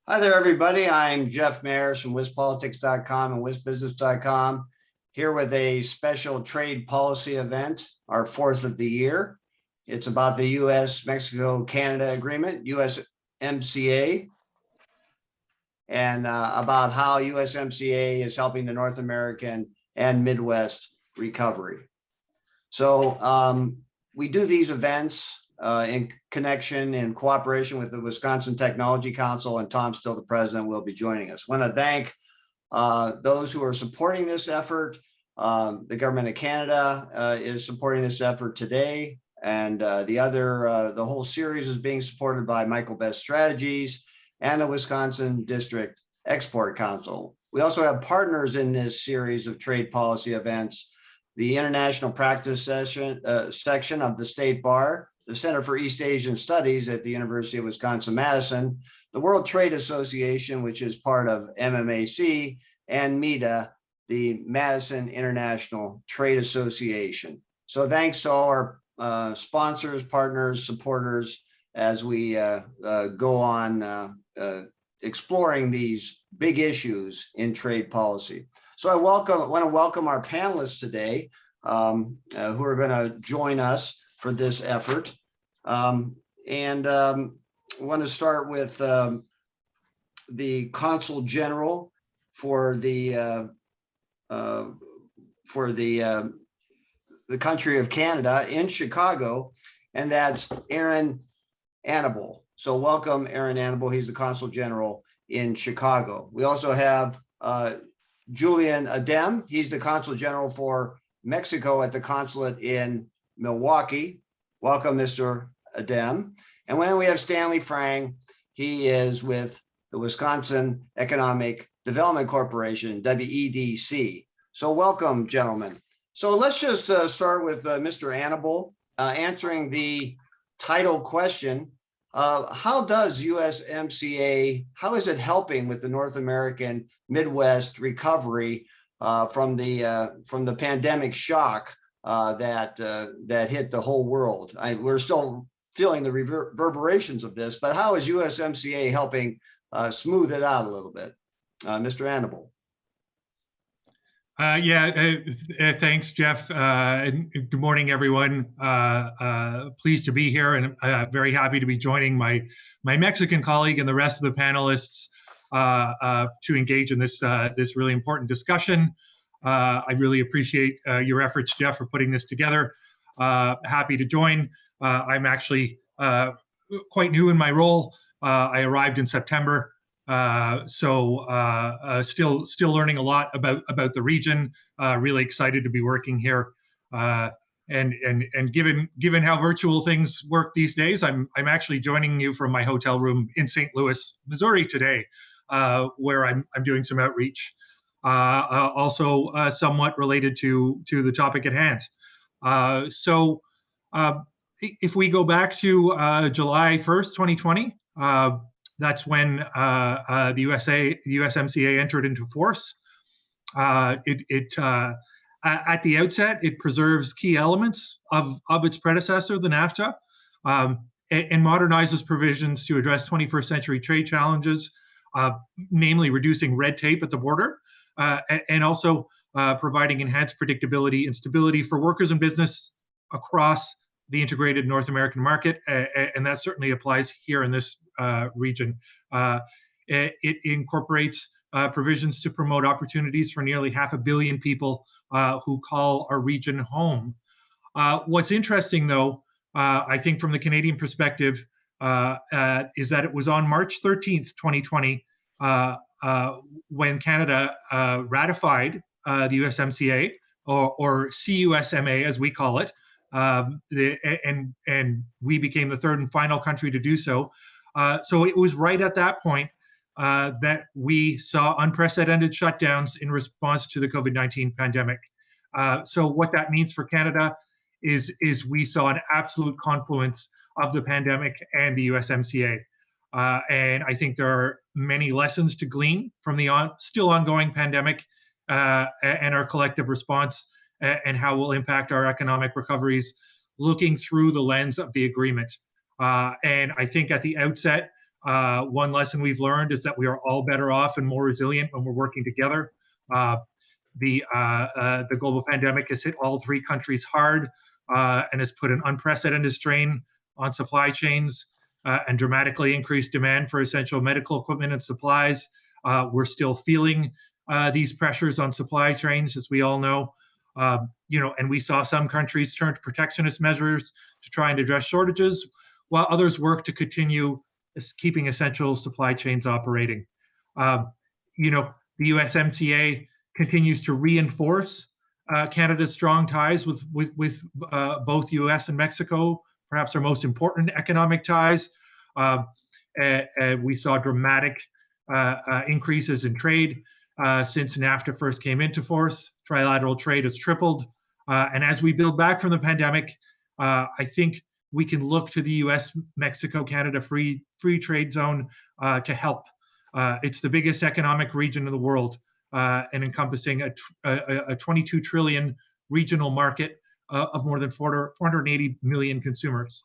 Hi there, everybody. I'm Jeff Mayers from WisPolitics.com and WisBusiness.com, here with a special trade policy event, our fourth of the year. It's about the US-Mexico-Canada Agreement, USMCA, and about how USMCA is helping the North American and Midwest recovery. So we do these events in connection and cooperation with the Wisconsin Technology Council, and Tom Still, the president, will be joining us. I want to thank those who are supporting this effort. The government of Canada is supporting this effort today, and the whole series is being supported by Michael Best Strategies and the Wisconsin District Export Council. We also have partners in this series of trade policy events: the International Practice section of the State Bar, the Center for East Asian Studies at the University of Wisconsin-Madison, the World Trade Association, which is part of MMAC, and MITA, the Madison International Trade Association. So thanks to all our sponsors, partners, supporters, as we go on exploring these big issues in trade policy. So I want to welcome our panelists today who are going to join us for this effort. I want to start with the Consul General for the country of Canada in Chicago, and that's Annable. So welcome, Annable. He's the Consul General in Chicago. We also have Julian Adem. He's the Consul General for Mexico at the Consulate in Milwaukee. Welcome, Mr. Adem. And then we have Stanley Frank. He is with the Wisconsin Economic Development Corporation, WEDC. So welcome, gentlemen. So let's just start with Mr. Annable answering the title question. How does USMCA, how is it helping with the North American Midwest recovery from the pandemic shock that hit the whole world? We're still feeling the reverberations of this, but how is USMCA helping smooth it out a little bit? Mr. Annable. Thanks, Jeff. Good morning, everyone. Pleased to be here, and very happy to be joining my Mexican colleague and the rest of the panelists to engage in this really important discussion. I really appreciate your efforts, Jeff, for putting this together. Happy to join. I'm actually quite new in my role. I arrived in September. Still learning a lot about the region. Really excited to be working here, and given how virtual things work these days, I'm actually joining you from my hotel room in St. Louis, Missouri today, where I'm doing some outreach. Also somewhat related to the topic at hand. If we go back to July 1st, 2020. That's when the USMCA entered into force. At the outset, it preserves key elements of its predecessor, the NAFTA, and modernizes provisions to address 21st century trade challenges, namely reducing red tape at the border, and also providing enhanced predictability and stability for workers and business across the integrated North American market, and that certainly applies here in this region. It incorporates provisions to promote opportunities for nearly 500 million people who call our region home. What's interesting, though, I think from the Canadian perspective, is that it was on March 13th, 2020, when Canada ratified the USMCA, or CUSMA as we call it, and we became the third and final country to do so. So it was right at that point that we saw unprecedented shutdowns in response to the COVID-19 pandemic. So what that means for Canada is we saw an absolute confluence of the pandemic and the USMCA. And I think there are many lessons to glean from the still ongoing pandemic and our collective response, and how we'll impact our economic recoveries looking through the lens of the agreement. And I think at the outset, One lesson we've learned is that we are all better off and more resilient when we're working together. The global pandemic has hit all three countries hard and has put an unprecedented strain on supply chains and dramatically increased demand for essential medical equipment and supplies. We're still feeling these pressures on supply chains, as we all know. And we saw some countries turn to protectionist measures to try and address shortages, while others work to continue keeping essential supply chains operating. The USMCA continues to reinforce Canada's strong ties with both US and Mexico, perhaps our most important economic ties. We saw dramatic increases in trade since NAFTA first came into force. Trilateral trade has tripled. And as we build back from the pandemic, I think we can look to the US-Mexico-Canada free trade zone to help. It's the biggest economic region in the world and encompassing a 22 trillion regional market of more than 480 million consumers.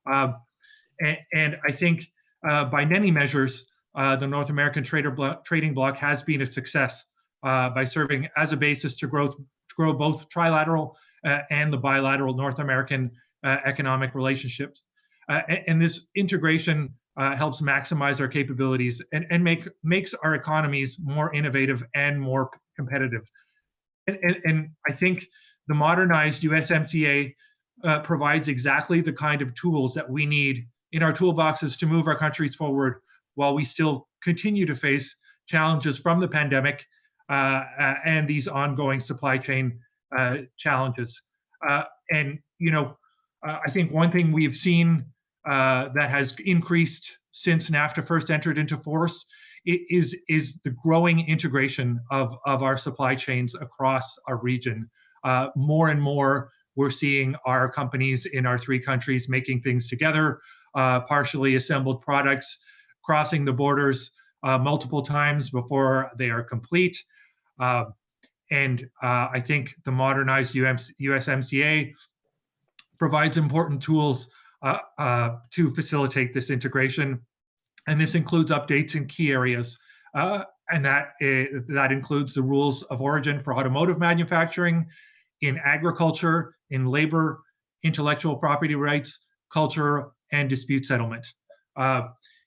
And I think by many measures, the North American trading bloc has been a success by serving as a basis to grow both trilateral and the bilateral North American economic relationships. And this integration helps maximize our capabilities and makes our economies more innovative and more competitive. And I think the modernized USMCA provides exactly the kind of tools that we need in our toolboxes to move our countries forward while we still continue to face challenges from the pandemic and these ongoing supply chain challenges. I think one thing we've seen that has increased since NAFTA first entered into force is the growing integration of our supply chains across our region. More and more, we're seeing our companies in our three countries making things together, partially assembled products, crossing the borders multiple times before they are complete. And I think the modernized USMCA provides important tools to facilitate this integration. And this includes updates in key areas. And that includes the rules of origin for automotive manufacturing, in agriculture, in labor, intellectual property rights, culture, and dispute settlement.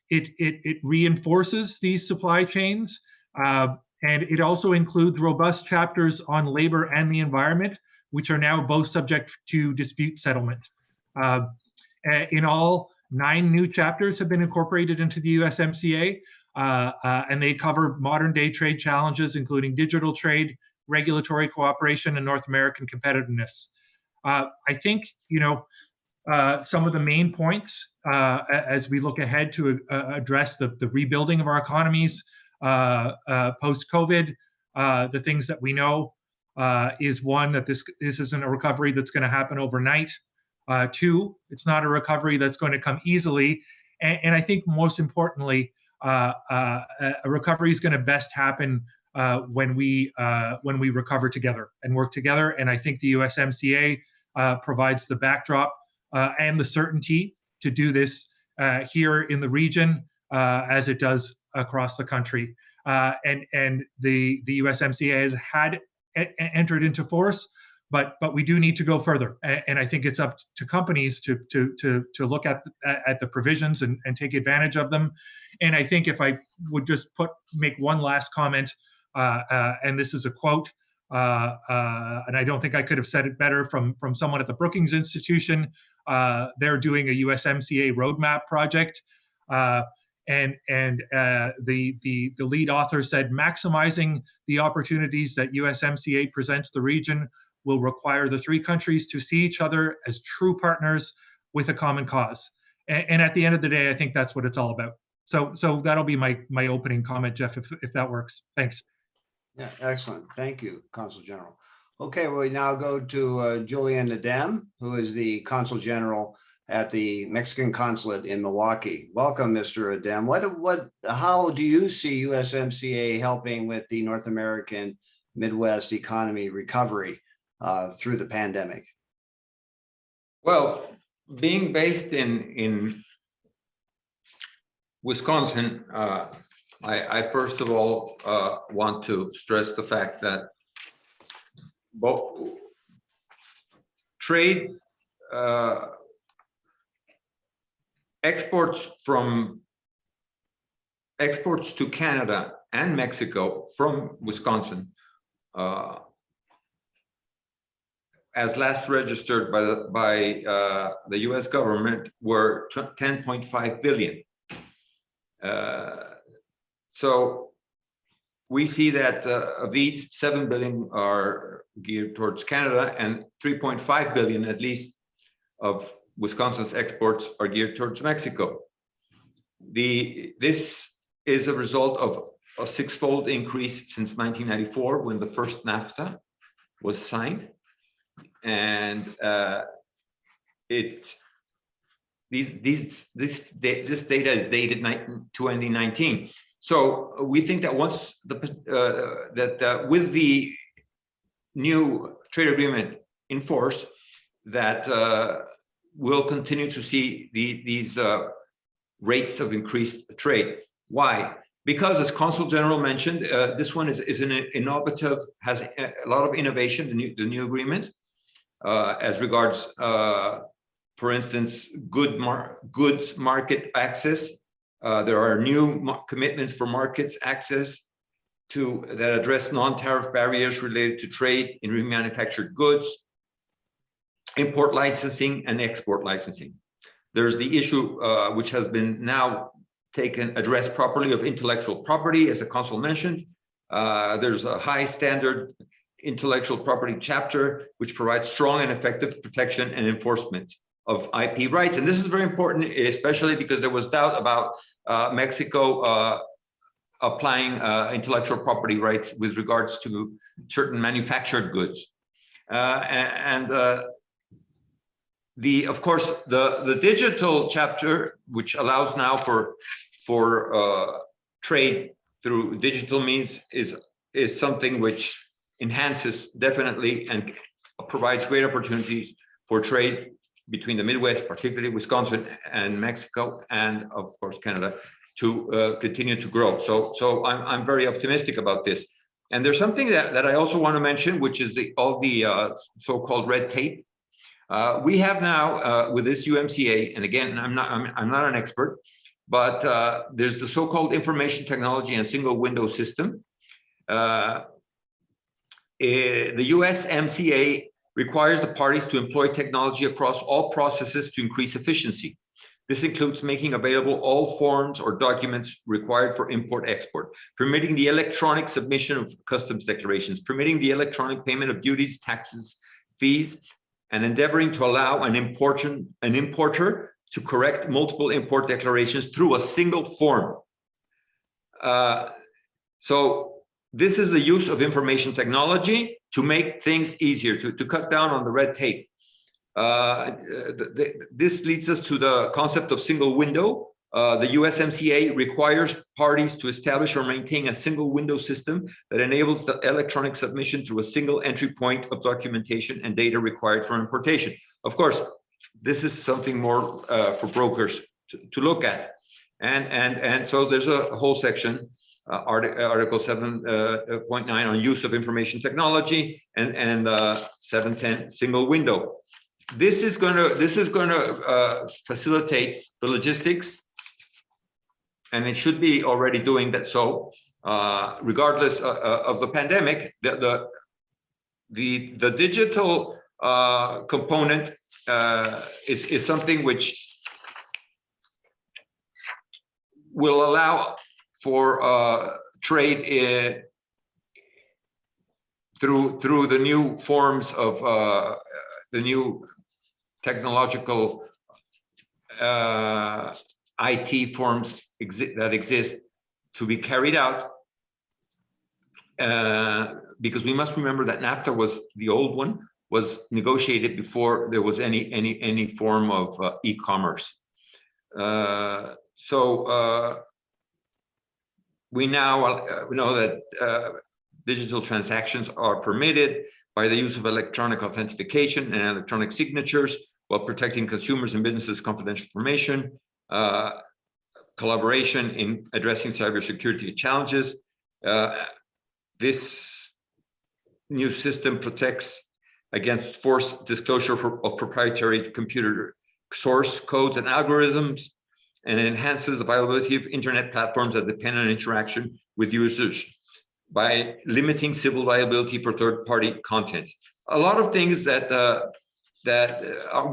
It reinforces these supply chains, and it also includes robust chapters on labor and the environment, which are now both subject to dispute settlement. In all, 9 new chapters have been incorporated into the USMCA, and they cover modern day trade challenges, including digital trade, regulatory cooperation, and North American competitiveness. I think, some of the main points as we look ahead to address the rebuilding of our economies post-COVID, the things that we know is one, that this isn't a recovery that's going to happen overnight. 2, it's not a recovery that's going to come easily. And I think most importantly, a recovery is going to best happen when we recover together and work together. And I think the USMCA provides the backdrop and the certainty to do this here in the region as it does across the country. And the USMCA has entered into force, but we do need to go further. And I think it's up to companies to look at the provisions and take advantage of them. And I think if I would just make one last comment, and this is a quote, and I don't think I could have said it better from someone at the Brookings Institution. They're doing a USMCA roadmap project. And the lead author said, maximizing the opportunities that USMCA presents the region will require the 3 countries to see each other as true partners with a common cause. And at the end of the day, I think that's what it's all about. So that'll be my opening comment, Jeff, if that works. Thanks. Yeah, excellent. Thank you, Consul General. Okay, well, we now go to Julian Adem, who is the Consul General at the Mexican Consulate in Milwaukee. Welcome, Mr. Adem. How do you see USMCA helping with the North American Midwest economy recovery through the pandemic? Well, being based in Wisconsin, I first of all want to stress the fact that both trade exports to Canada and Mexico from Wisconsin, as last registered by the U.S. government, were 10.5 billion. So we see that of these, 7 billion are geared towards Canada, and 3.5 billion at least of Wisconsin's exports are geared towards Mexico. This is a result of a six-fold increase since 1994, when the first NAFTA was signed, and this data is dated 2019. So we think that once with the new trade agreement in force, that we'll continue to see these rates of increased trade. Why? Because, as Consul General mentioned, this one is an innovative, has a lot of innovation, the new agreement, as regards, for instance, goods market access. There are new commitments for markets access that address non-tariff barriers related to trade in remanufactured goods, import licensing, and export licensing. There's the issue, which has been now addressed properly, of intellectual property, as the Consul mentioned. There's a high standard intellectual property chapter, which provides strong and effective protection and enforcement of IP rights. And this is very important, especially because there was doubt about Mexico applying intellectual property rights with regards to certain manufactured goods. Of course, the digital chapter, which allows now for trade through digital means, is something which enhances definitely and provides great opportunities for trade between the Midwest, particularly Wisconsin and Mexico, and of course Canada, to continue to grow. So I'm very optimistic about this. And there's something that I also want to mention, which is all the so-called red tape. We have now with this USMCA, and again, I'm not an expert, but there's the so-called information technology and single window system. The USMCA requires the parties to employ technology across all processes to increase efficiency. This includes making available all forms or documents required for import-export, permitting the electronic submission of customs declarations, permitting the electronic payment of duties, taxes, fees, and endeavoring to allow an importer to correct multiple import declarations through a single form. So this is the use of information technology to make things easier, to cut down on the red tape. This leads us to the concept of single window. The USMCA requires parties to establish or maintain a single window system that enables the electronic submission through a single entry point of documentation and data required for importation. Of course, this is something more for brokers to look at. And so there's a whole section, Article 7.9 on use of information technology, and 7.10 single window. This is going to facilitate the logistics, and it should be already doing that. So, regardless of the pandemic, the digital component is something which will allow for trade through the new forms of the new technological IT forms that exist to be carried out, because we must remember that NAFTA was the old one, was negotiated before there was any form of e-commerce. We now know that digital transactions are permitted by the use of electronic authentication and electronic signatures while protecting consumers and businesses' confidential information. collaboration in addressing cybersecurity challenges. This new system protects against forced disclosure of proprietary computer source codes and algorithms, and it enhances the viability of internet platforms that depend on interaction with users by limiting civil liability for third-party content. A lot of things that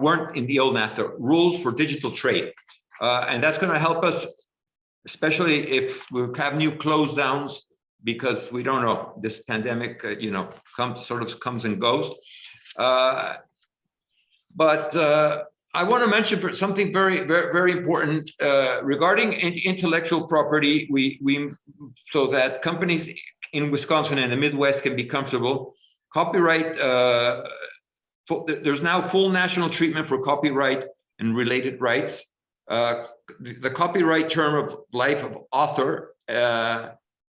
weren't in the old NAFTA, rules for digital trade. And that's going to help us, especially if we have new close downs, because we don't know, this pandemic, comes and goes. But I want to mention something very, very, very important regarding intellectual property. So that companies in Wisconsin and the Midwest can be comfortable. Copyright. There's now full national treatment for copyright and related rights. The copyright term of life of author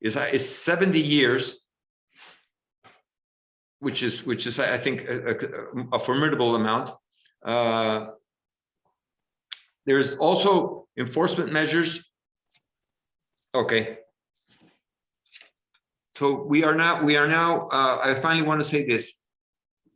is 70 years, which is I think a formidable amount. There's also enforcement measures. Okay. So we are now. I finally want to say this: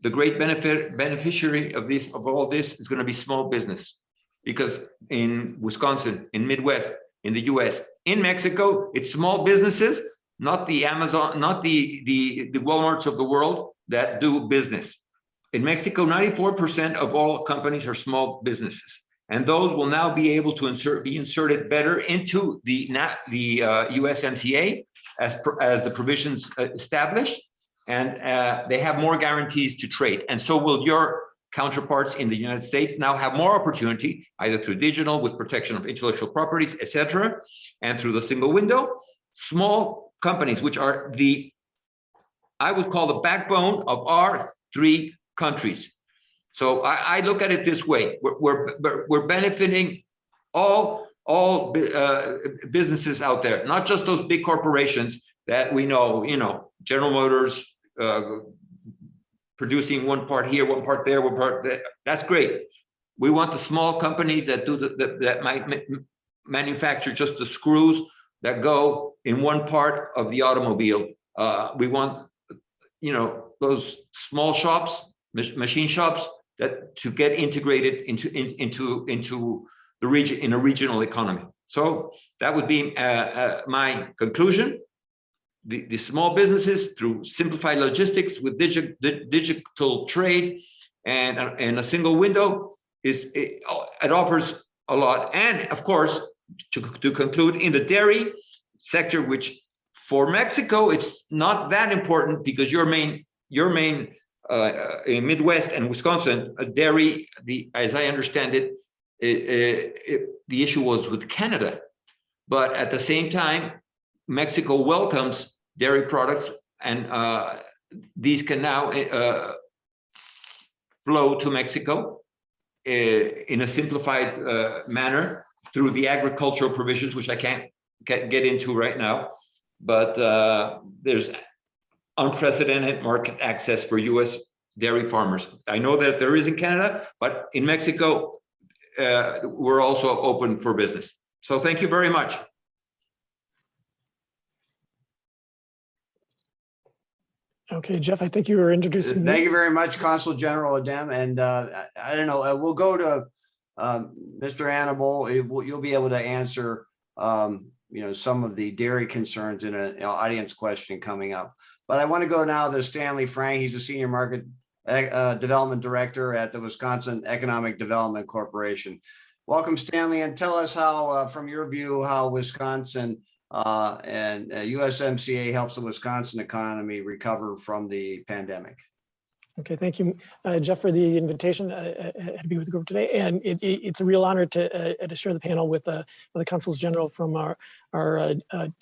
the great beneficiary of all this is going to be small business, because in Wisconsin, in Midwest, in the U.S., in Mexico, it's small businesses, not the Amazon, not the Walmarts of the world that do business. In Mexico, 94% of all companies are small businesses, and those will now be able to be inserted better into the USMCA as the provisions establish, and they have more guarantees to trade. And so will your counterparts in the United States now have more opportunity, either through digital with protection of intellectual properties, etc., and through the single window. Small companies, which are I would call the backbone of our three countries. So I look at it this way: we're benefiting all businesses out there, not just those big corporations that we know, General Motors, producing one part here, one part there, one part there. That's great. We want the small companies that that might manufacture just the screws that go in one part of the automobile. We want, those small shops, machine shops, that to get integrated into the region, in a regional economy. So that would be my conclusion. The small businesses, through simplified logistics with digital trade and a single window, it offers a lot. And of course, to conclude, in the dairy sector, which for Mexico it's not that important, because your main in Midwest and Wisconsin, dairy, as I understand it, the issue was with Canada, but at the same time, Mexico welcomes dairy products, and these can now flow to Mexico in a simplified manner through the agricultural provisions, which I can't get into right now. But there's unprecedented market access for U.S. dairy farmers. I know that there is in Canada, but in Mexico, we're also open for business. So thank you very much. Okay, Jeff, I think you were introducing. Thank you very much, Consul General Adem. And I don't know, we'll go to Mr. Annable. You'll be able to answer, some of the dairy concerns in an audience question coming up. But I want to go now to Stanley Frank. He's a Senior Market Development Director at the Wisconsin Economic Development Corporation. Welcome, Stanley, and tell us how, from your view, how Wisconsin and USMCA helps the Wisconsin economy recover from the pandemic. Okay, thank you, Jeff, for the invitation to be with the group today. And it's a real honor to share the panel with the consuls general from our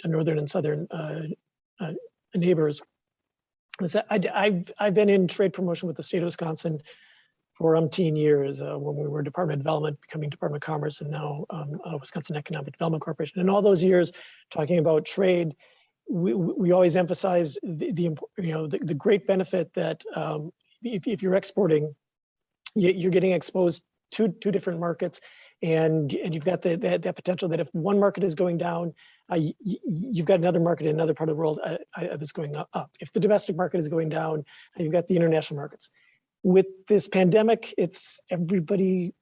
northern and southern neighbors. I've been in trade promotion with the state of Wisconsin for umpteen years, when we were Department of Development, becoming Department of Commerce, and now Wisconsin Economic Development Corporation. And all those years talking about trade, we always emphasized the great benefit that if you're exporting, you're getting exposed to two different markets, and you've got that potential that if one market is going down, you've got another market in another part of the world that's going up. If the domestic market is going down, you've got the international markets. With this pandemic, it's everybody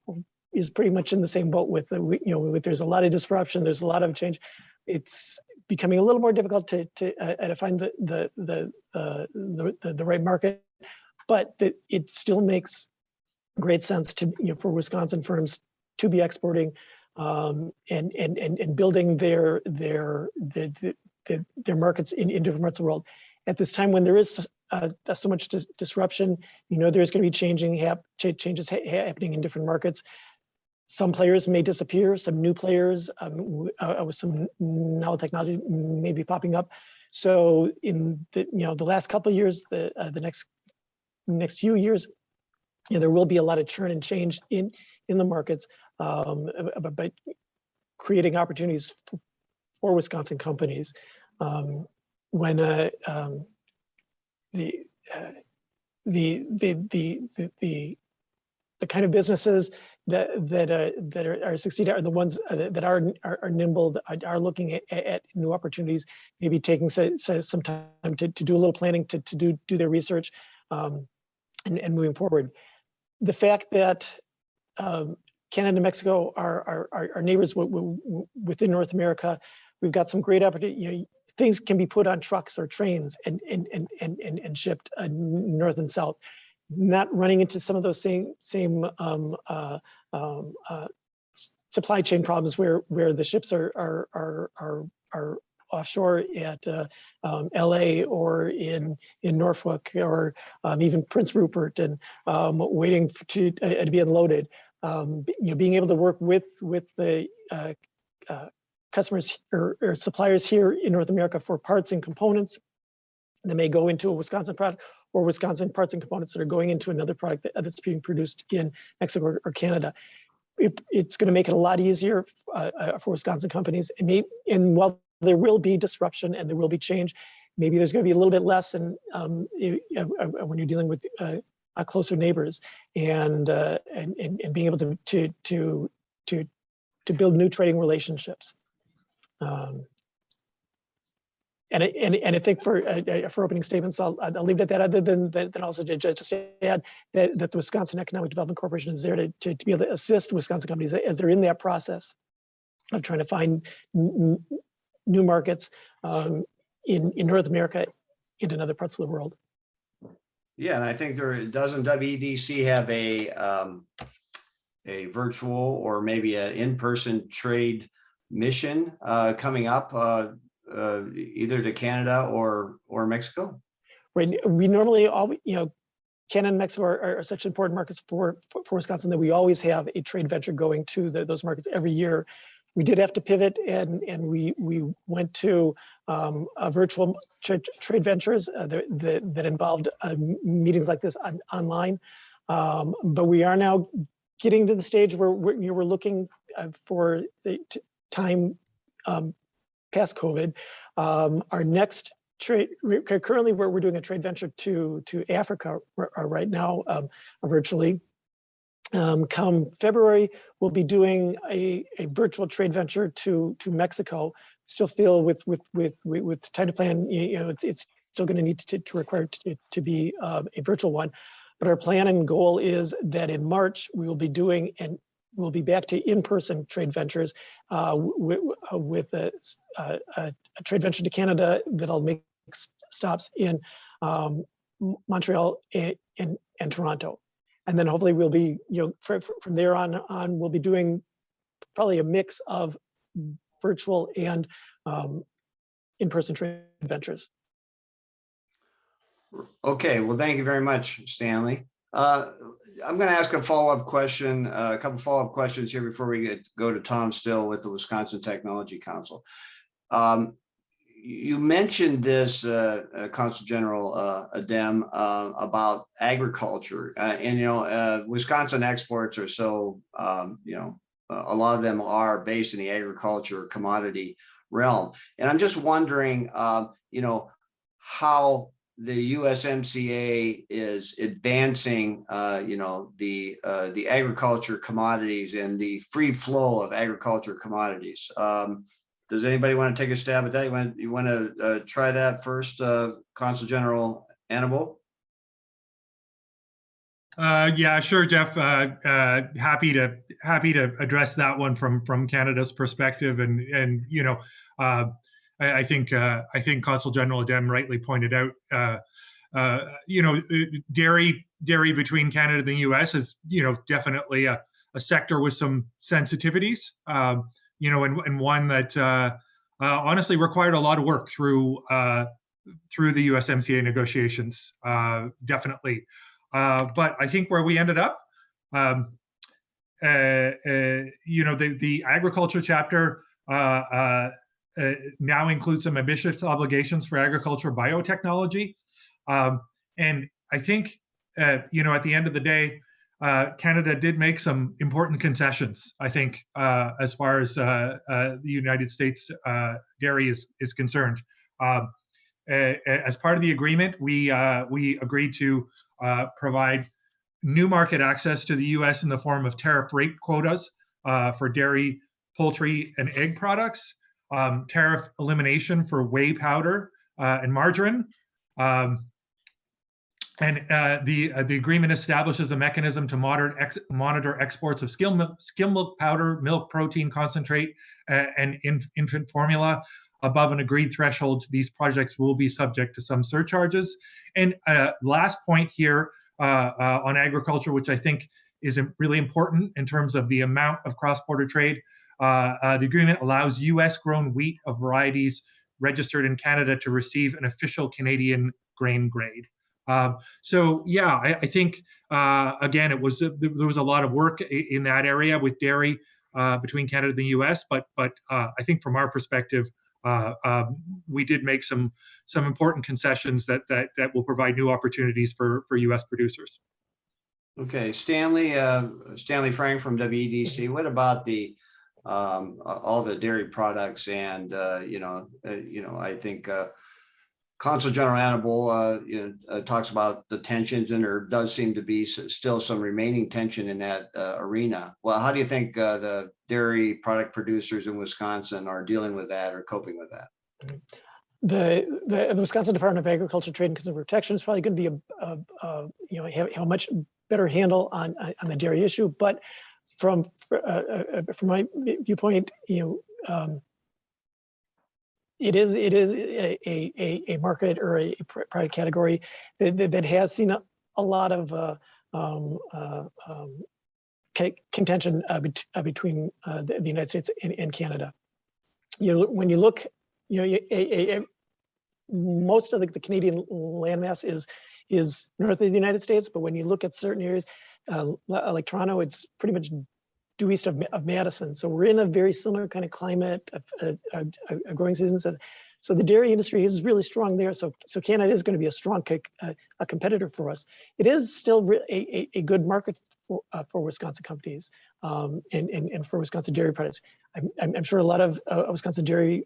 is pretty much in the same boat with there's a lot of disruption, there's a lot of change. It's becoming a little more difficult to find the right market, but it still makes great sense to for Wisconsin firms to be exporting and building their markets in different parts of the world. At this time when there is so much disruption, there's going to be changes happening in different markets. Some players may disappear, some new players with some novel technology may be popping up. So in the last couple of years, the next few years, there will be a lot of churn and change in the markets, but creating opportunities for Wisconsin companies. When the kind of businesses that are succeeding are the ones that are nimble, that are looking at new opportunities, maybe taking some time to do a little planning, to do their research, and moving forward. The fact that Canada and Mexico are neighbors within North America, we've got some great opportunity. Things can be put on trucks or trains and shipped north and south, not running into some of those same supply chain problems where the ships are offshore at LA or in Norfolk or even Prince Rupert and waiting to be unloaded. Being able to work with the customers or suppliers here in North America for parts and components that may go into a Wisconsin product, or Wisconsin parts and components that are going into another product that's being produced in Mexico or Canada. It's going to make it a lot easier for Wisconsin companies. And while there will be disruption and there will be change, maybe there's going to be a little bit less when you're dealing with closer neighbors, and being able to build new trading relationships. And I think for opening statements, I'll leave it at that. Other than also just add that the Wisconsin Economic Development Corporation is there to be able to assist Wisconsin companies as they're in that process of trying to find new markets in North America and in other parts of the world. Yeah, and I think doesn't WEDC have a virtual or maybe an in-person trade mission coming up, either to Canada or Mexico? Right. We normally Canada and Mexico are such important markets for Wisconsin that we always have a trade venture going to those markets every year. We did have to pivot, and we went to a virtual trade ventures that involved meetings like this online. But we are now getting to the stage where we're looking for the time past COVID. Our next trade, currently we're doing a trade venture to Africa right now, virtually. Come February, we'll be doing a virtual trade venture to Mexico. Still feel with time to plan, it's still going to need to require to be a virtual one. But our plan and goal is that in March we will be doing, and we'll be back to in-person trade ventures with a trade venture to Canada that'll make stops in Montreal and Toronto. And then hopefully we'll be, from there on, we'll be doing probably a mix of virtual and in-person trade ventures. Okay, well, thank you very much, Stanley. I'm going to ask a follow-up question, a couple follow-up questions here before we go to Tom Still with the Wisconsin Technology Council. You mentioned this, Consul General Adem, about agriculture, and Wisconsin exports are so, a lot of them are based in the agriculture commodity realm, and I'm just wondering, how the USMCA is advancing, the agriculture commodities and the free flow of agriculture commodities. Does anybody want to take a stab at that? You want to try that first, Consul General Annable? Yeah, sure, Jeff. Happy to address that one from Canada's perspective, and I think Consul General Adem rightly pointed out, dairy between Canada and the U.S. is definitely a sector with some sensitivities, and one that honestly required a lot of work through the USMCA negotiations, definitely. But I think where we ended up, the agriculture chapter now includes some ambitious obligations for agriculture biotechnology. And I think, at the end of the day, Canada did make some important concessions, I think, as far as the United States dairy is concerned. As part of the agreement, we agreed to provide new market access to the U.S. in the form of tariff rate quotas for dairy, poultry, and egg products, tariff elimination for whey powder and margarine, and the agreement establishes a mechanism to monitor exports of skim milk powder, milk protein concentrate, and infant formula. Above an agreed threshold, these projects will be subject to some surcharges. And last point here on agriculture, which I think is really important in terms of the amount of cross-border trade. The agreement allows U.S.-grown wheat of varieties registered in Canada to receive an official Canadian grain grade. So yeah, I think again, there was a lot of work in that area with dairy between Canada and the U.S. But I think from our perspective, we did make some important concessions that will provide new opportunities for U.S. producers. Okay, Stanley Frank from WEDC. What about the all the dairy products? And I think Consul General Annable talks about the tensions, and there does seem to be still some remaining tension in that arena. Well, how do you think the dairy product producers in Wisconsin are dealing with that or coping with that? The Wisconsin Department of Agriculture, Trade and Consumer Protection is probably going to be have a much better handle on the dairy issue. But from my viewpoint, it is a market or a product category that has seen a lot of contention between the United States and Canada. When you look, most of the Canadian landmass is north of the United States, but when you look at certain areas, like Toronto, it's pretty much due east of Madison. So we're in a very similar kind of climate, of growing seasons. So the dairy industry is really strong there. So Canada is going to be a strong a competitor for us. It is still a good market for Wisconsin companies and for Wisconsin dairy products. I'm sure a lot of Wisconsin dairy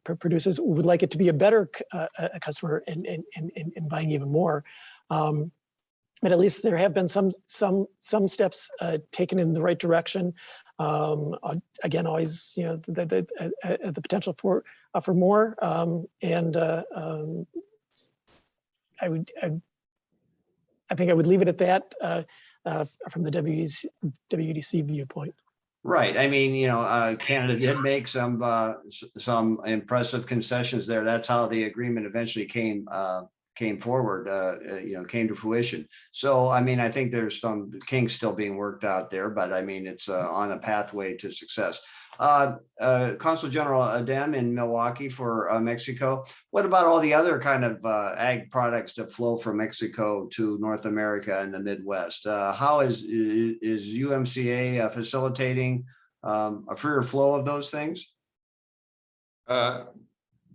producers would like it to be a better customer and buying even more. But at least there have been some steps taken in the right direction. Again, always the potential for more. I think I would leave it at that from the WEDC viewpoint. Right. I mean, Canada did make some impressive concessions there. That's how the agreement eventually came forward, came to fruition. So, I mean, I think there's some kinks still being worked out there, but I mean, it's on a pathway to success. Consul General Adem in Milwaukee for Mexico. What about all the other kind of ag products that flow from Mexico to North America and the Midwest? How is UMCA facilitating a freer flow of those things?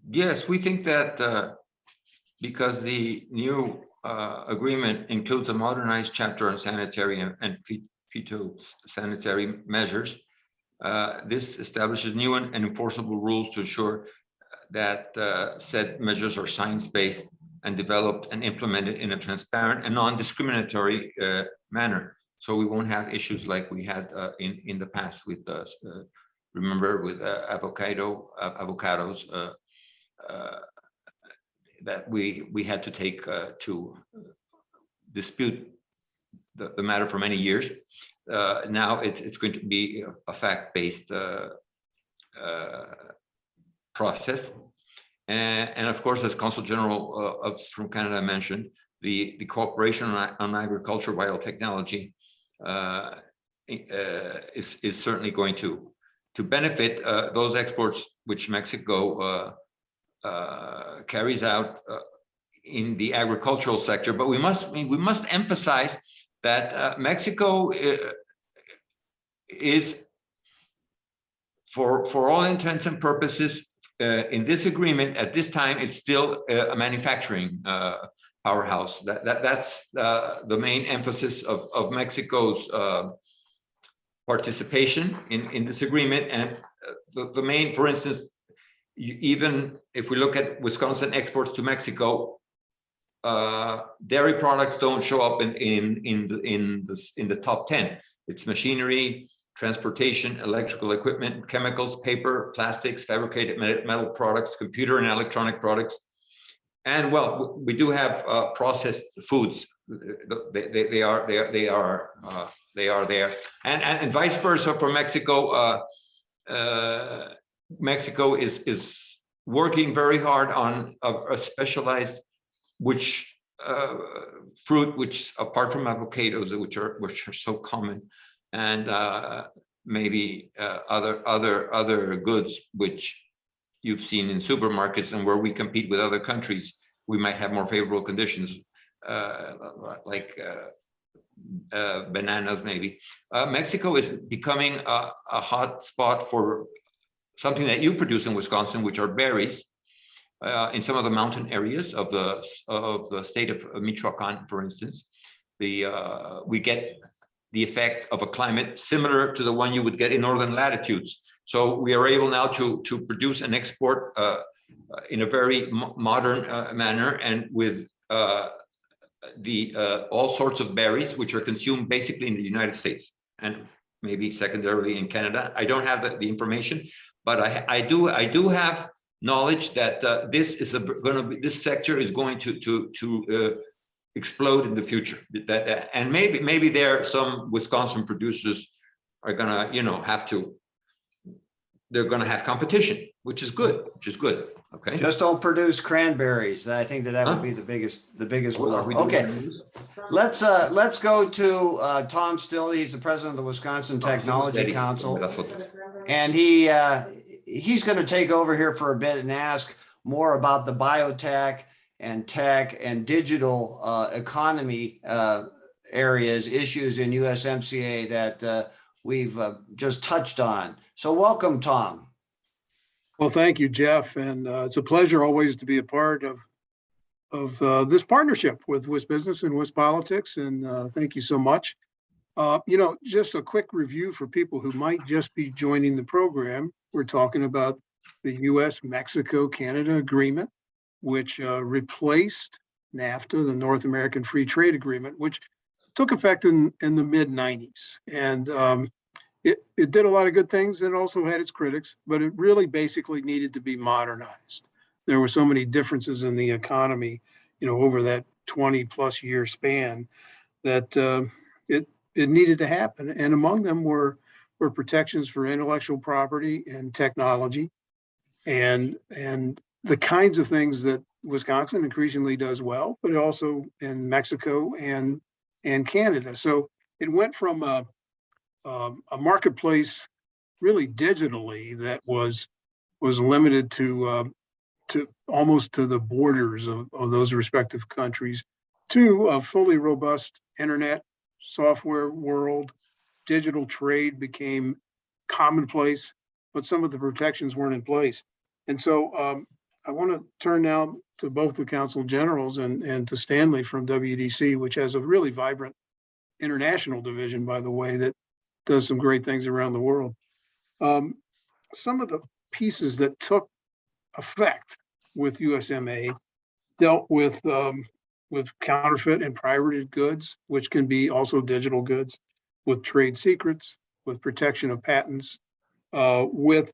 Yes, we think that because the new agreement includes a modernized chapter on sanitary and phytosanitary measures. This establishes new and enforceable rules to ensure that said measures are science-based and developed and implemented in a transparent and non-discriminatory manner. So we won't have issues like we had in the past with, remember, with avocados that we had to take to dispute the matter for many years. Now it's going to be a fact-based process. And of course, as Consul General from Canada mentioned, the cooperation on agriculture biotechnology is certainly going to benefit those exports which Mexico carries out in the agricultural sector. But we must emphasize that Mexico is, for all intents and purposes, in this agreement at this time, it's still a manufacturing powerhouse. That's the main emphasis of Mexico's participation in this agreement. And the main, for instance, even if we look at Wisconsin exports to Mexico, dairy products don't show up in the top 10. It's machinery, transportation, electrical equipment, chemicals, paper, plastics, fabricated metal products, computer and electronic products, and well, we do have processed foods. They are there, and vice versa for Mexico. Mexico is working very hard on a specialized fruit, which apart from avocados, which are so common, and maybe other goods which you've seen in supermarkets, and where we compete with other countries, we might have more favorable conditions, like bananas maybe. Mexico is becoming a hot spot for something that you produce in Wisconsin, which are berries. In some of the mountain areas of the state of Michoacan, for instance, we get the effect of a climate similar to the one you would get in northern latitudes. So we are able now to produce and export in a very modern manner, and with all sorts of berries, which are consumed basically in the United States and maybe secondarily in Canada. I don't have the information, but I do have knowledge that this sector is going to explode in the future. And maybe there some Wisconsin producers are gonna, they're gonna have competition, which is good. Okay. Just don't produce cranberries. I think that would be the biggest blow. Okay. Let's go to Tom Still. He's the president of the Wisconsin Technology Council, and he's going to take over here for a bit and ask more about the biotech and tech and digital economy areas, issues in USMCA that we've just touched on. So welcome, Tom. Well, thank you, Jeff. And it's a pleasure always to be a part of this partnership with WisBusiness and WisPolitics. And thank you so much. Just a quick review for people who might just be joining the program. We're talking about the US-Mexico-Canada agreement, which replaced NAFTA, the North American Free Trade Agreement, which took effect in the mid-90s. And it did a lot of good things and also had its critics, but it really basically needed to be modernized. There were so many differences in the economy, over that 20+ year span that it needed to happen. And among them were protections for intellectual property and technology, and the kinds of things that Wisconsin increasingly does well, but also in Mexico and Canada. So it went from a marketplace really digitally that was limited to almost to the borders of those respective countries, to a fully robust internet software world. Digital trade became commonplace, but some of the protections weren't in place. And so I want to turn now to both the Consul Generals and to Stanley from WDC, which has a really vibrant international division, by the way, that does some great things around the world. Some of the pieces that took effect with USMA dealt with counterfeit and pirated goods, which can be also digital goods, with trade secrets, with protection of patents, with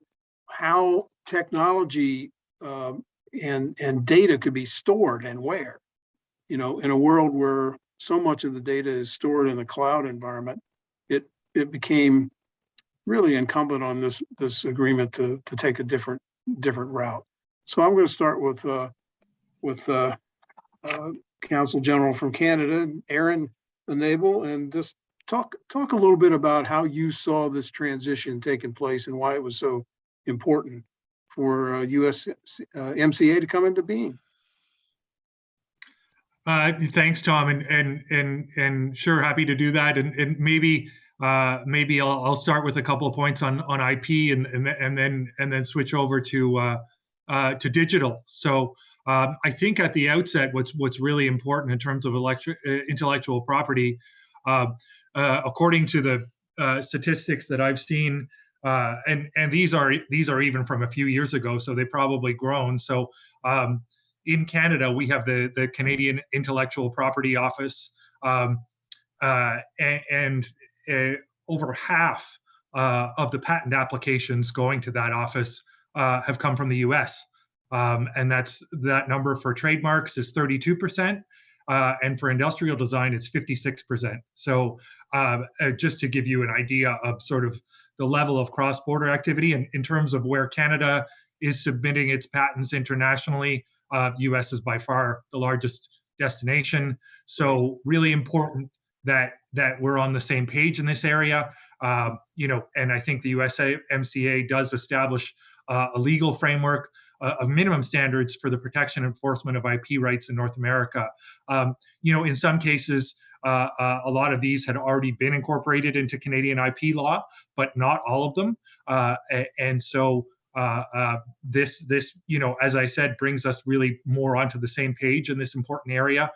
how technology and data could be stored and where. You know, in a world where so much of the data is stored in the cloud environment, it became really incumbent on this agreement to take a different route. So I'm going to start with Consul General from Canada, Aaron Annable, and just talk a little bit about how you saw this transition taking place and why it was so important for USMCA to come into being. Thanks, Tom, and sure, happy to do that. And maybe I'll start with a couple of points on IP and then switch over to digital. So I think at the outset, what's really important in terms of intellectual property, according to the statistics that I've seen, and these are even from a few years ago, so they've probably grown. So in Canada, we have the Canadian Intellectual Property Office, and over half of the patent applications going to that office have come from the U.S. And that number for trademarks is 32%, and for industrial design, it's 56%. So just to give you an idea of sort of the level of cross-border activity, and in terms of where Canada is submitting its patents internationally, the U.S. is by far the largest destination. So really important that we're on the same page in this area. You know, and I think the USMCA does establish a legal framework of minimum standards for the protection and enforcement of IP rights in North America. You know, in some cases, a lot of these had already been incorporated into Canadian IP law, but not all of them. And so this, you know, as I said, brings us really more onto the same page in this important area.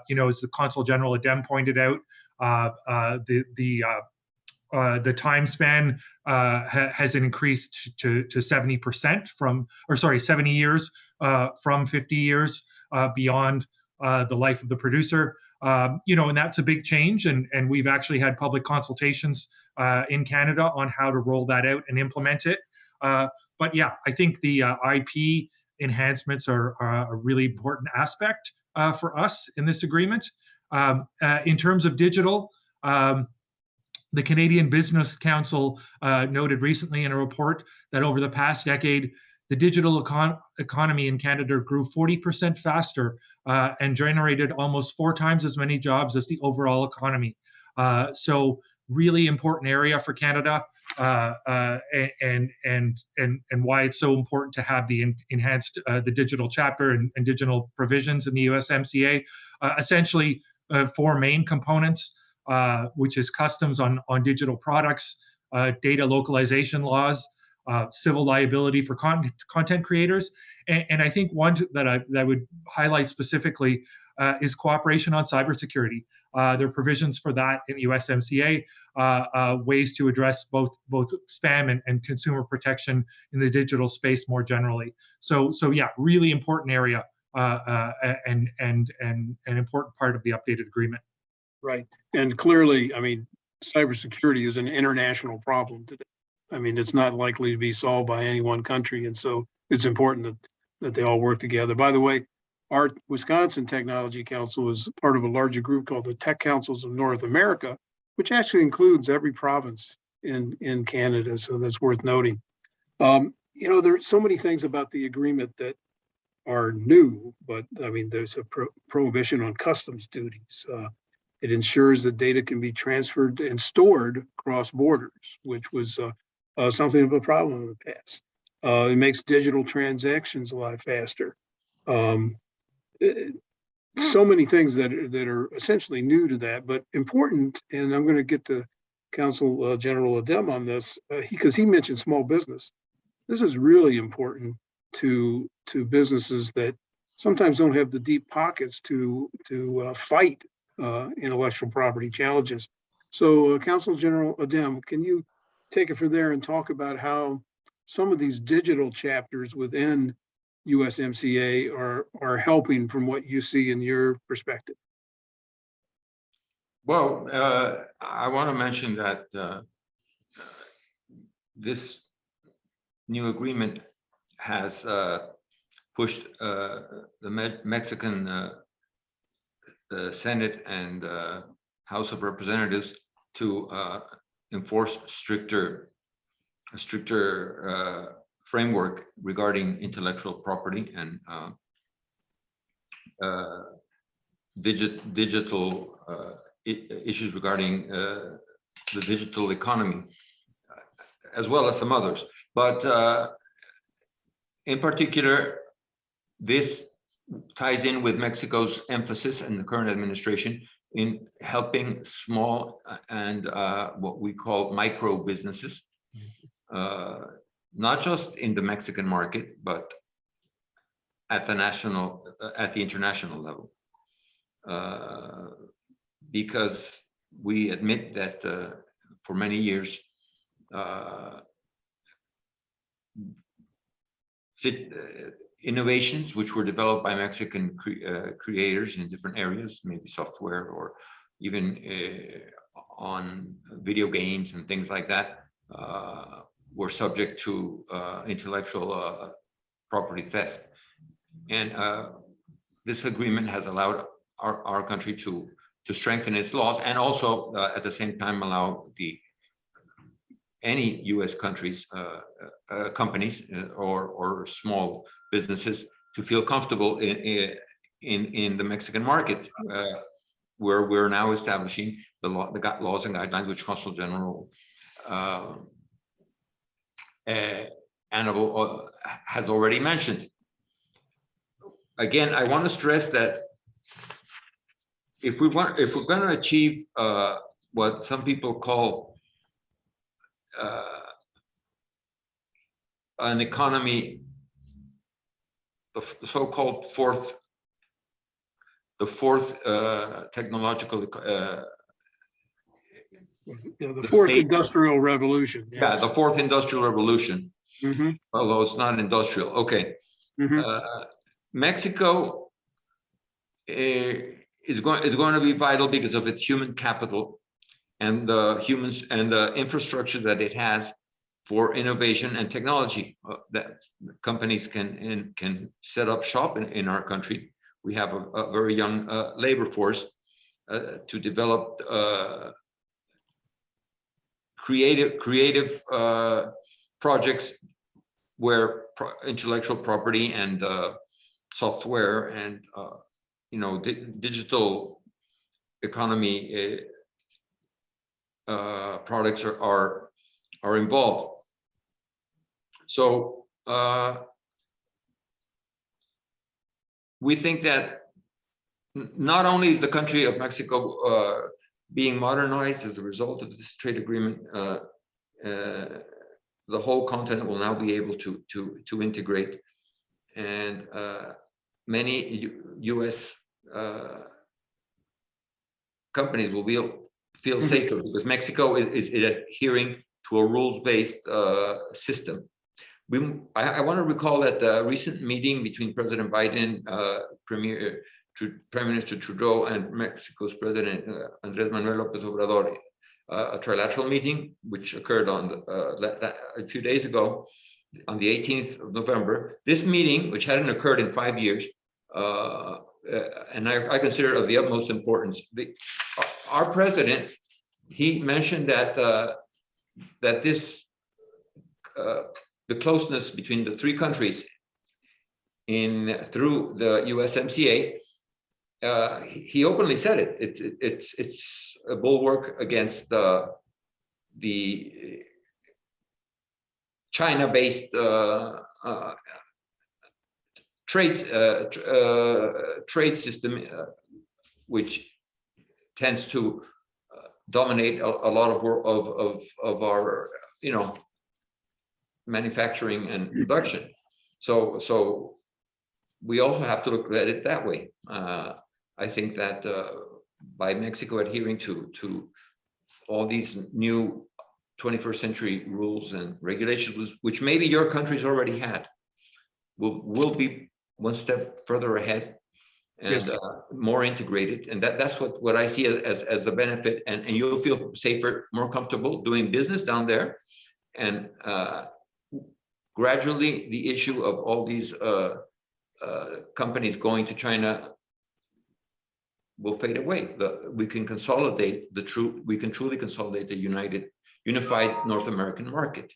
You know, as the Consul General Adem pointed out, the time span has increased to 70% from, or sorry, 70 years from 50 years beyond the life of the producer. You know, and that's a big change, and we've actually had public consultations in Canada on how to roll that out and implement it. But yeah, I think the IP enhancements are a really important aspect for us in this agreement. In terms of digital, the Canadian Business Council noted recently in a report that over the past decade, the digital economy in Canada grew 40% faster and generated almost 4 times as many jobs as the overall economy. So really important area for Canada, and why it's so important to have the enhanced the digital chapter and digital provisions in the USMCA. Essentially, 4 main components, which is customs on digital products, data localization laws, civil liability for content creators, and I think one that I would highlight specifically is cooperation on cybersecurity. There are provisions for that in the USMCA, ways to address both spam and consumer protection in the digital space more generally. So yeah, really important area, and an important part of the updated agreement. Right, and clearly, I mean, cybersecurity is an international problem today. I mean, it's not likely to be solved by any one country, and so it's important that they all work together. By the way, our Wisconsin Technology Council is part of a larger group called the Tech Councils of North America, which actually includes every province in Canada, so that's worth noting. You know, there are so many things about the agreement that are new, but I mean, there's a prohibition on customs duties. It ensures that data can be transferred and stored across borders, which was something of a problem in the past. It makes digital transactions a lot faster. So many things that are essentially new to that, but important. And I'm going to get to Consul General Adem on this because he mentioned small business. This is really important to businesses that sometimes don't have the deep pockets to fight intellectual property challenges. So Consul General Adem, can you take it from there and talk about how some of these digital chapters within USMCA are helping from what you see in your perspective? Well, I want to mention that this new agreement has pushed the Mexican Senate and House of Representatives to enforce a stricter framework regarding intellectual property and digital issues regarding the digital economy, as well as some others. But in particular, this ties in with Mexico's emphasis and the current administration in helping small and what we call micro businesses, not just in the Mexican market, but at the international level. Because we admit that for many years, innovations which were developed by Mexican creators in different areas, maybe software or even on video games and things like that, were subject to intellectual property theft. And this agreement has allowed our country to strengthen its laws, and also at the same time allow any U.S. companies or small businesses to feel comfortable in the Mexican market, where we're now establishing the laws and guidelines which Consul General Annable has already mentioned. Again, I want to stress that if we're going to achieve what some people call an economy, the so-called fourth technological The fourth industrial revolution. Yes. Yeah, the fourth industrial revolution. Mm-hmm. Although it's not industrial. Okay. Mm-hmm. Mexico is going to be vital because of its human capital and the humans and the infrastructure that it has for innovation and technology that companies can set up shop in our country. We have a very young labor force to develop creative projects where intellectual property and software and digital economy products are involved. So we think that not only is the country of Mexico being modernized as a result of this trade agreement, the whole continent will now be able to integrate, and many U.S. companies will feel safer because Mexico is adhering to a rules-based system. I want to recall that the recent meeting between President Biden, Prime Minister Trudeau, and Mexico's President Andrés Manuel López Obrador, a trilateral meeting which occurred on a few days ago, on the 18th of November. This meeting, which hadn't occurred in 5 years, and I consider it of the utmost importance. Our president, he mentioned that this the closeness between the three countries through the USMCA, he openly said it's a bulwark against the China-based trade system, which tends to dominate a lot of our manufacturing and production. So we also have to look at it that way. I think that by Mexico adhering to all these new 21st century rules and regulations, which maybe your countries already had, will be one step further ahead and Yes. more integrated. And that's what I see as the benefit. And you'll feel safer, more comfortable doing business down there. And gradually, the issue of all these companies going to China will fade away. We can consolidate we can truly consolidate the unified North American market.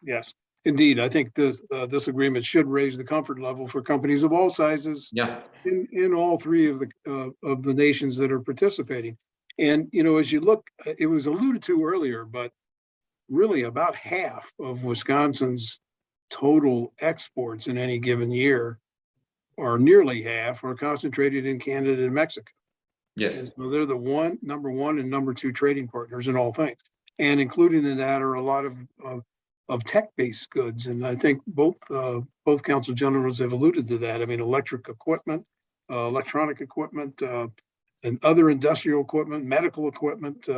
Yes, indeed. I think this agreement should raise the comfort level for companies of all sizes. Yeah. In all three of the nations that are participating. And, you know, as you look, it was alluded to earlier, but really about half of Wisconsin's total exports in any given year, or nearly half, are concentrated in Canada and Mexico. Yes. And so they're the number one and number two trading partners in all things. And included in that are a lot of tech-based goods. And I think both council generals have alluded to that. I mean, electric equipment, electronic equipment, and other industrial equipment, medical equipment,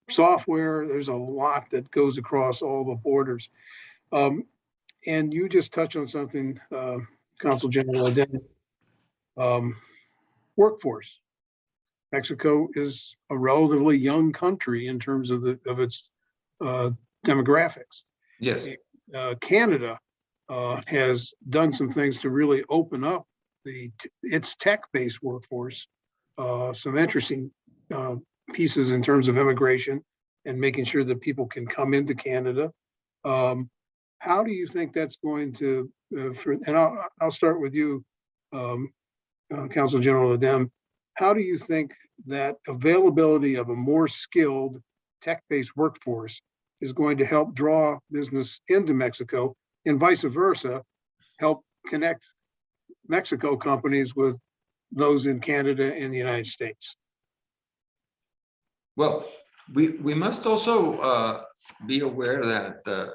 software. There's a lot that goes across all the borders. And you just touched on something, Consul General Adem, workforce. Mexico is a relatively young country in terms of its demographics. Yes. Canada has done some things to really open up its tech-based workforce. Some interesting pieces in terms of immigration and making sure that people can come into Canada. How do you think that's going to? And I'll start with you, Consul General Adem. How do you think that availability of a more skilled tech-based workforce is going to help draw business into Mexico, and vice versa, help connect Mexico companies with those in Canada and the United States? Well, we must also be aware that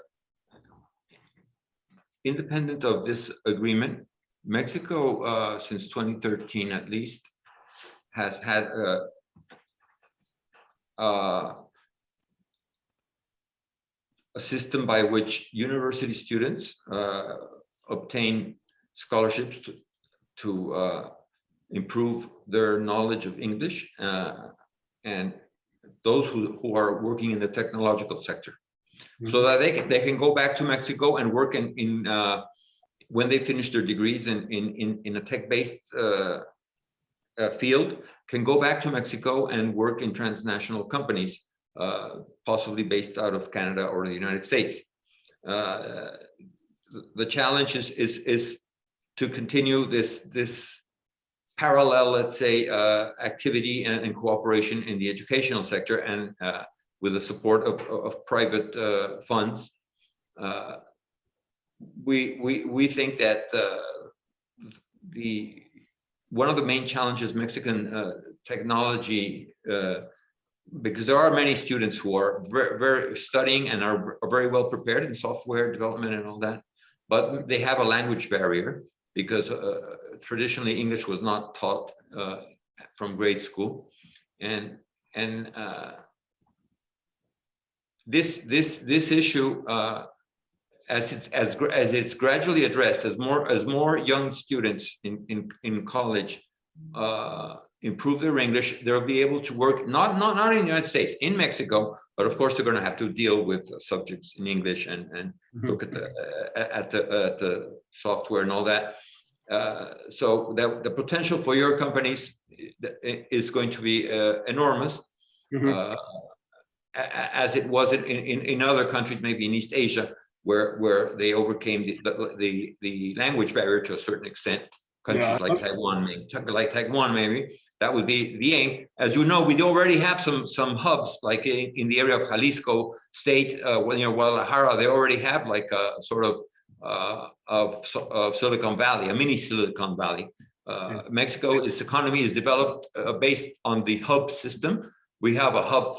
independent of this agreement, Mexico, since 2013 at least, has had a system by which university students obtain scholarships to improve their knowledge of English, and those who are working in the technological sector, so that they can go back to Mexico and work in when they finish their degrees in a tech-based field, can go back to Mexico and work in transnational companies, possibly based out of Canada or the United States. The challenge is to continue this parallel, let's say, activity and cooperation in the educational sector, and with the support of private funds. We think that one of the main challenges Mexican technology, because there are many students who are very studying and are very well prepared in software development and all that, but they have a language barrier because traditionally English was not taught from grade school, and this issue, as it's gradually addressed, as more young students in college improve their English, they'll be able to work not in the United States, in Mexico, but of course they're going to have to deal with subjects in English and look at the software and all that. So that the potential for your companies is going to be enormous, as it was in other countries, maybe in East Asia, where they overcame the language barrier to a certain extent. Countries like Taiwan, maybe that would be the aim. As you know, we already have some hubs, like in the area of Jalisco State, Guadalajara. They already have like a sort of Silicon Valley, a mini Silicon Valley. Mexico, its economy is developed based on the hub system. We have a hub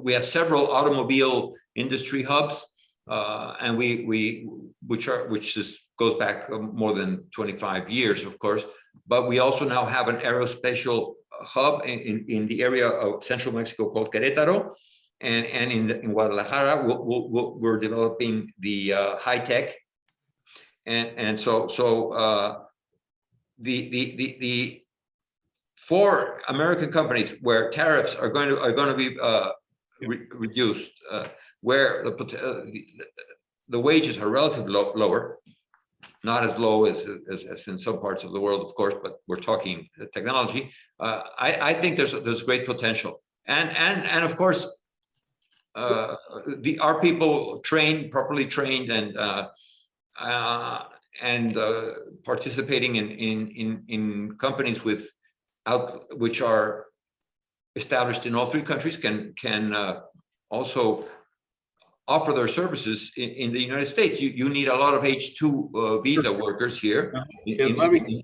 we have several automobile industry hubs, and which goes back more than 25 years, of course. But we also now have an aerospatial hub in the area of central Mexico called Querétaro, and in Guadalajara we're developing the high tech and so the for American companies where tariffs are going to be reduced, where the wages are relatively lower, not as low as in some parts of the world, of course, but we're talking technology. I think there's great potential, and of course, our people properly trained and participating in companies which are established in all three countries can also offer their services in the United States. You need a lot of H-2 visa workers here in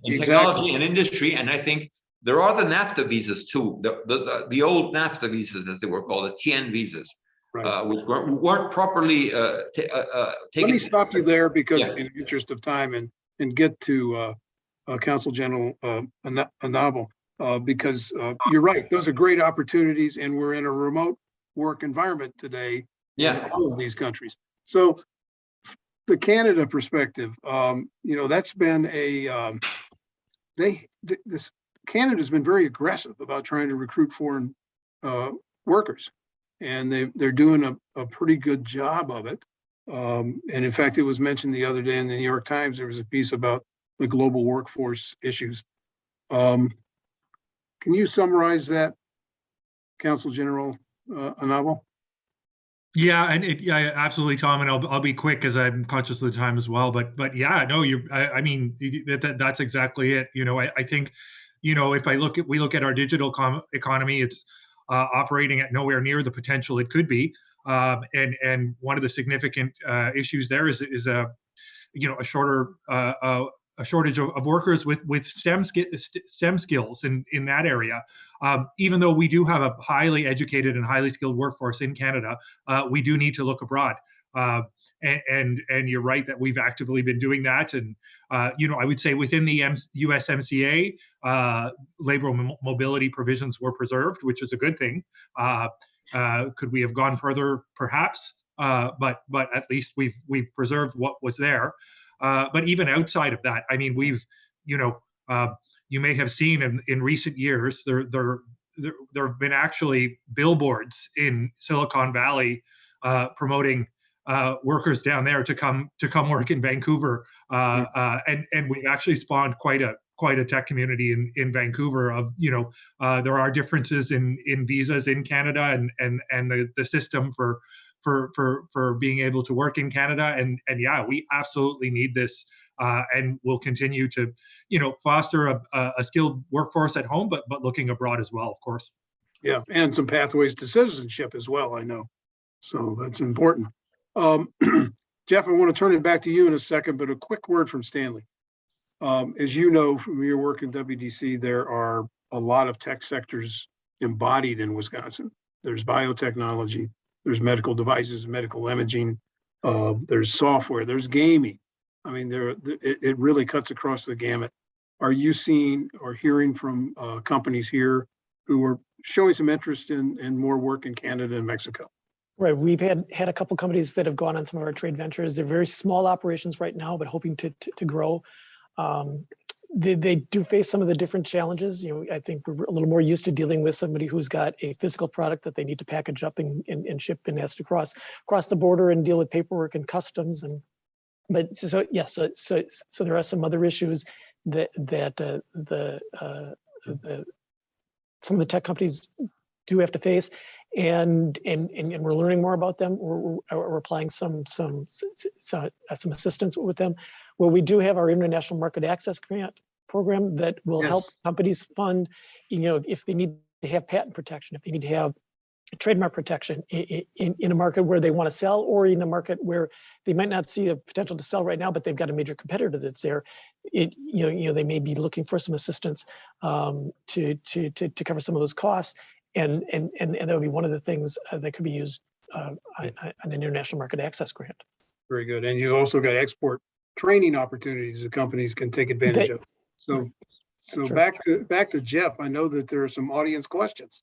technology and industry, and I think there are the NAFTA visas too, the old NAFTA visas as they were called, the TN visas, which weren't properly taken. Let me stop you there because in the interest of time and get to Consul General Annable, because you're right, those are great opportunities, and we're in a remote work environment today in all of these countries. So the Canada perspective, that's been Canada's been very aggressive about trying to recruit foreign workers, and they're doing a pretty good job of it. And in fact, it was mentioned the other day in the New York Times, there was a piece about the global workforce issues. Can you summarize that, Consul General Annable? Yeah, and absolutely, Tom, and I'll be quick because I'm conscious of the time as well. But yeah, no, I mean that's exactly it. I think, if we look at our digital economy, it's operating at nowhere near the potential it could be, and one of the significant issues there is a shortage of workers with STEM skills in that area. Even though we do have a highly educated and highly skilled workforce in Canada, we do need to look abroad. And you're right that we've actively been doing that. And I would say within the USMCA, labor mobility provisions were preserved, which is a good thing. Could we have gone further? Perhaps, but at least we've preserved what was there. But even outside of that, I mean, you may have seen in recent years, there have been actually billboards in Silicon Valley promoting workers down there to come work in Vancouver, and we've actually spawned quite a tech community in Vancouver. Of there are differences in visas in Canada and the system for being able to work in Canada, and yeah, we absolutely need this, and we'll continue to foster a skilled workforce at home, but looking abroad as well, of course. Yeah, and some pathways to citizenship as well, I know, so that's important. Jeff, I want to turn it back to you in a second, but a quick word from Stanley. As you know from your work in WDC, there are a lot of tech sectors embodied in Wisconsin. There's biotechnology, there's medical devices, medical imaging, there's software, there's gaming. I mean, it really cuts across the gamut. Are you seeing or hearing from companies here who are showing some interest in more work in Canada and Mexico? Right. We've had a couple companies that have gone on some of our trade ventures. They're very small operations right now, but hoping to grow. They do face some of the different challenges. I think we're a little more used to dealing with somebody who's got a physical product that they need to package up and ship and has to cross the border and deal with paperwork and customs. So there are some other issues that some of the tech companies do have to face, and we're learning more about them. We're applying some assistance with them. Well, we do have our International Market Access Grant program that will help companies fund, if they need to have patent protection, if they need to have trademark protection in a market where they want to sell, or in a market where they might not see a potential to sell right now, but they've got a major competitor that's there. They may be looking for some assistance to cover some of those costs. And that would be one of the things that could be used on an international market access grant. Very good. And you've also got export training opportunities that companies can take advantage of. So sure. back to Jeff. I know that there are some audience questions.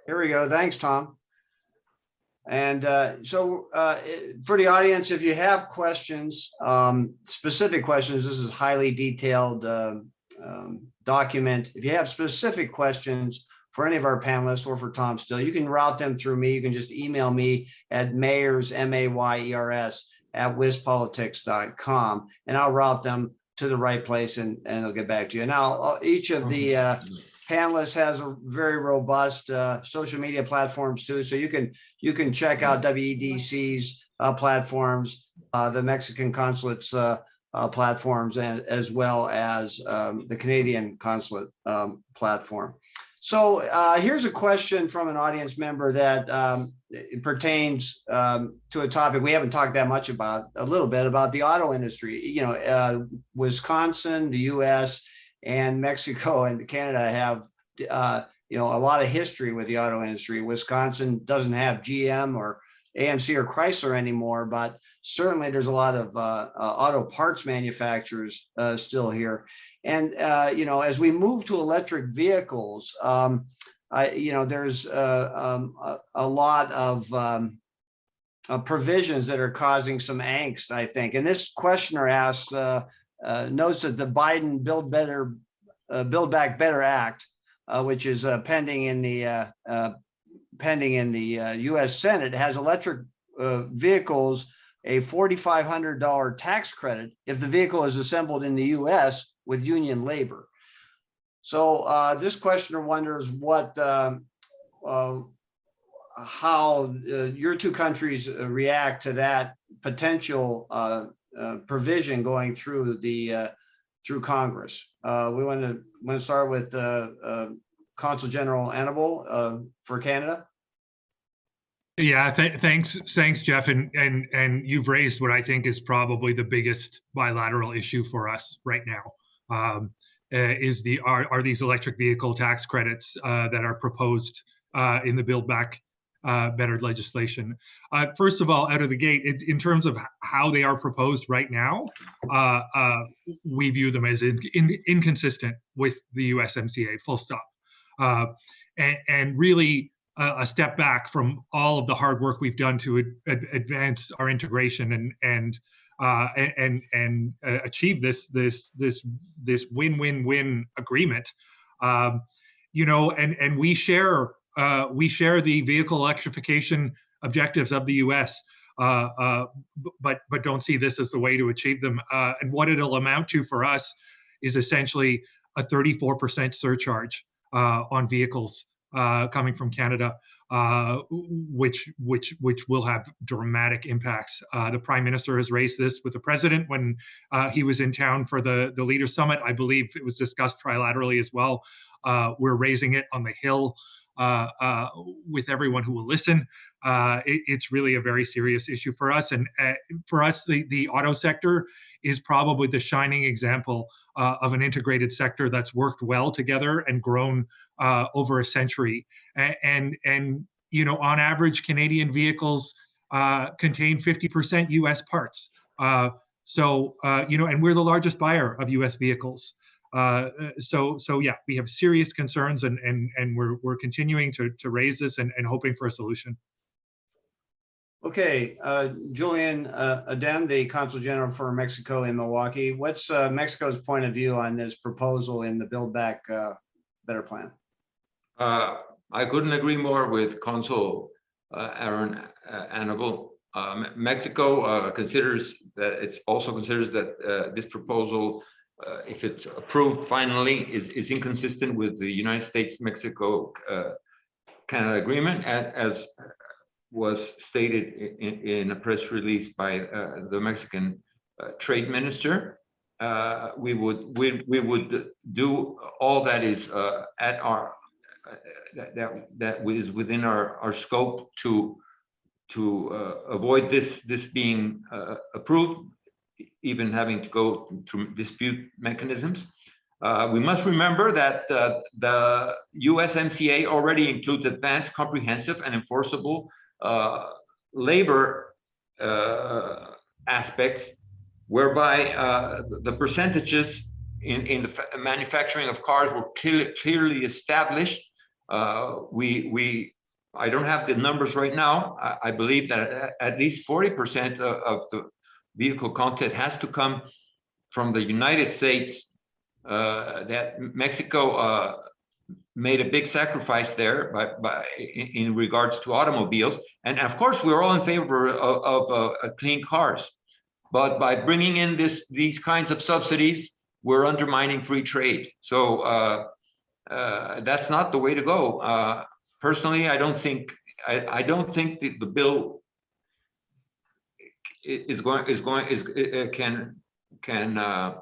Here we go. Thanks, Tom. And for the audience, if you have questions, specific questions, this is highly detailed document. If you have specific questions for any of our panelists or for Tom Still, you can route them through me. You can just email me at mayers, M-A-Y-E-R-S, at wispolitics.com, and I'll route them to the right place and I'll get back to you. Now, each of the panelists has a very robust social media platforms too. So you can check out WEDC's platforms, the Mexican Consulate's platforms, and as well as the Canadian Consulate platform. So here's a question from an audience member that it pertains to a topic we haven't talked that much about, a little bit about the auto industry. You know, Wisconsin, the US, and Mexico and Canada have, you know, a lot of history with the auto industry. Wisconsin doesn't have GM or AMC or Chrysler anymore, but certainly there's a lot of auto parts manufacturers still here. And, you know, as we move to electric vehicles, you know, there's a lot of provisions that are causing some angst, I think. And this questioner asks, notes that the Biden Build Back Better Act, which is pending in the U.S. Senate, has electric vehicles a $4,500 tax credit if the vehicle is assembled in the U.S. with union labor. So this questioner wonders how your two countries react to that potential provision going through through Congress. We want to start with Consul General Annable for Canada. Yeah, thanks, Jeff, and you've raised what I think is probably the biggest bilateral issue for us right now. Are these electric vehicle tax credits that are proposed in the Build Back Better legislation? First of all, out of the gate, in terms of how they are proposed right now, we view them as inconsistent with the USMCA, full stop. And really a step back from all of the hard work we've done to advance our integration and achieve this win-win-win agreement. You know, and we share the vehicle electrification objectives of the U.S., but don't see this as the way to achieve them. And what it'll amount to for us is essentially a 34% surcharge on vehicles coming from Canada, which will have dramatic impacts. The Prime Minister has raised this with the President when he was in town for the Leaders Summit. I believe it was discussed trilaterally as well. We're raising it on the Hill with everyone who will listen. It's really a very serious issue for us. And for us, the auto sector is probably the shining example of an integrated sector that's worked well together and grown over a century. And you know, on average, Canadian vehicles contain 50% U.S. parts. So you know, and we're the largest buyer of U.S. vehicles. So yeah, we have serious concerns, and we're continuing to raise this and hoping for a solution. Okay, Julian Adem, the Consul General for Mexico in Milwaukee. What's Mexico's point of view on this proposal in the Build Back Better plan? I couldn't agree more with Consul Annable. Mexico considers that this proposal, if it's approved finally, is inconsistent with the United States-Mexico Canada agreement, as was stated in a press release by the Mexican trade minister. We would do all that is at our that is within our scope to avoid this being approved, even having to go through dispute mechanisms. We must remember that the USMCA already includes advanced, comprehensive, and enforceable labor aspects, whereby the percentages in the manufacturing of cars were clearly established. We I don't have the numbers right now. I believe that at least 40% of the vehicle content has to come from the United States. That Mexico made a big sacrifice there in regards to automobiles, and of course we're all in favor of clean cars, but by bringing in these kinds of subsidies, we're undermining free trade. So that's not the way to go. Personally, I don't think the bill can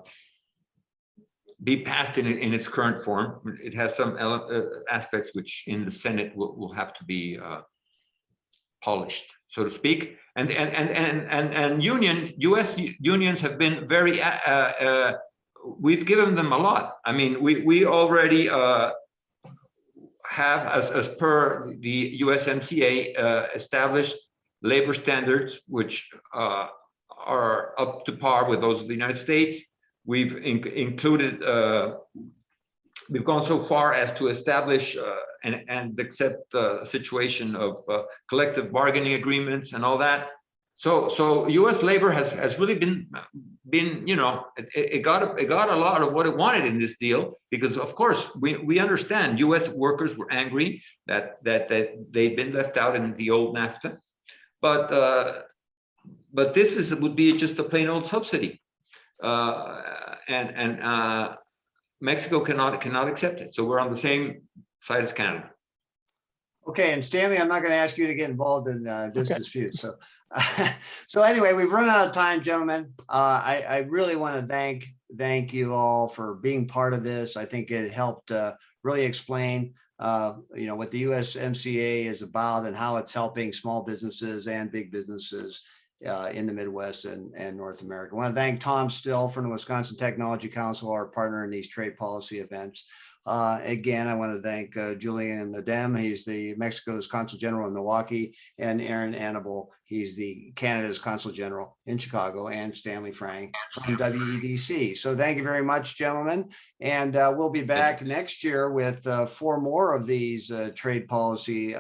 be passed in its current form. It has some aspects which in the Senate will have to be polished, so to speak. And U.S. unions have been very. We've given them a lot. I mean, we already have, as per the USMCA, established labor standards which are up to par with those of the United States. We've included, we've gone so far as to establish and accept the situation of collective bargaining agreements and all that. So U.S. labor has really been you know, it got a lot of what it wanted in this deal, because of course we understand U.S. workers were angry that they'd been left out in the old NAFTA, but this would be just a plain old subsidy. And Mexico cannot accept it. So we're on the same side as Canada. Okay, and Stanley, I'm not going to ask you to get involved in this dispute. So, so anyway, we've run out of time, gentlemen. I really want to thank you all for being part of this. I think it helped really explain, you know, what the USMCA is about and how it's helping small businesses and big businesses in the Midwest and North America. I want to thank Tom Still from the Wisconsin Technology Council, our partner in these trade policy events. Again, I want to thank Julian Adem. He's the Mexico's Consul General in Milwaukee, and Annable. He's the Canada's Consul General in Chicago, and Stanley Frank from WEDC. So thank you very much, gentlemen. And we'll be back next year with 4 more of these trade policy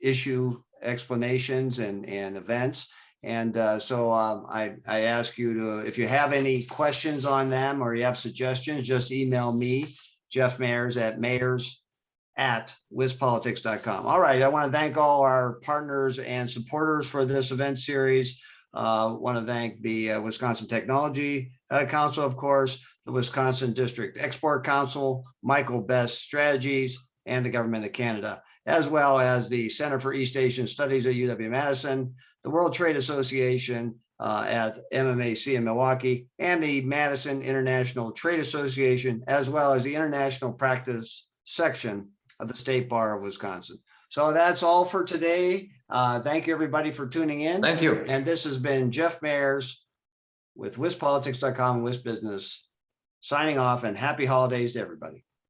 issue explanations and events. And so I ask you to, if you have any questions on them or you have suggestions, just email me, Jeff Mayers at mayers@wispolitics.com. All right. I want to thank all our partners and supporters for this event series. Want to thank the Wisconsin Technology Council, of course, the Wisconsin District Export Council, Michael Best Strategies, and the Government of Canada, as well as the Center for East Asian Studies at UW-Madison, the World Trade Association at MMAC in Milwaukee, and the Madison International Trade Association, as well as the International Practice Section of the State Bar of Wisconsin. So that's all for today. Thank you, everybody, for tuning in. Thank you. And this has been Jeff Mayers with WisPolitics.com and WisBusiness, signing off, and happy holidays to everybody.